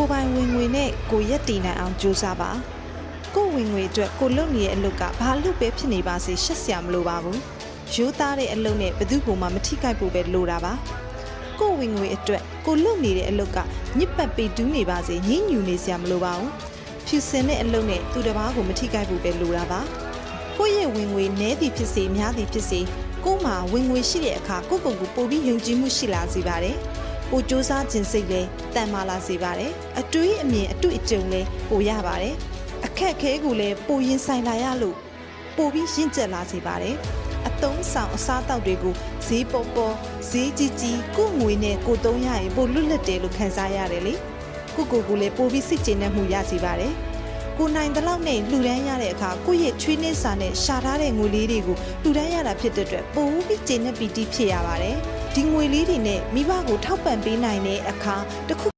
ကိုပိုင်ဝင်ငွေနဲ့ကိုရက်တည်နိုင်အောင်ကြိုးစားပါကိုဝင်ငွေအတွက်ကိုလုပ်နေတဲ့အလုပ်ကဘာလို့ပဲဖြစ်နေပါစေရှက်စရာမလိုပါဘူးရိုးသားတဲ့အလုပ်နဲ့ဘယ်သူမှမထိခိုက်ဖို့ပဲလိုတာပါကိုဝင်ငွေအတွက်ကိုလုပ်နေတဲ့အလုပ်ကညစ်ပတ်ပေတူးနေပါစေညှဉ်းညူနေစရာမလိုပါဘူးဖြူစင်တဲ့အလုပ်နဲ့သူတစ်ပါးကိုမထိခိုက်ဖို့ပဲလိုတာပါကိုရဲ့ဝင်ငွေနည်းသည်ဖြစ်စေများသည်ဖြစ်စေကိုမှဝင်ငွေရှိတဲ့အခါကိုကိုပိုပြီးယုံကြည်မှုရှိလာစေပါတယ်ပိုစူးစမ်းခြင်းစိတ်လည်းတန်မာလာစေပါတယ်အတွေးအမြင်အတွေ့အကြုံလည်းပိုရပါတယ်အခက်ခဲကိုလည်းပိုရင်ဆိုင်လာရလို့ပိုပြီးရင့်ကျက်လာစေပါတယ်အသုံးဆောင်အစားအသောက်တွေကိုဈေးပေါ်ပေါ်ဈေးကြီးကြီးကိုငွေနဲ့ကိုသုံးရရင်ပိုလွတ်လပ်တယ်လို့ခံစားရတယ်လေကိုလည်းပိုပြီးစိတ်ကျေနပ်မှုရစေပါတယ်ကိုနိုင်တဲ့လောက်နဲ့လှူဒန်းရတဲ့အခါကိုရဲ့ချွေးနှင်းစာနဲ့ရှာထားတဲ့ငွေလေးတွေကိုလှူဒန်းရတာဖြစ်တဲ့အတွက်ပိုပြီးကျေနပ်ပီတိဖြစ်ရပါတယ်ဒီငွေလေးတွေနဲ့မိဘကိုထောက်ပံ့ပေးနိုင်တဲ့အခါတစ်ခု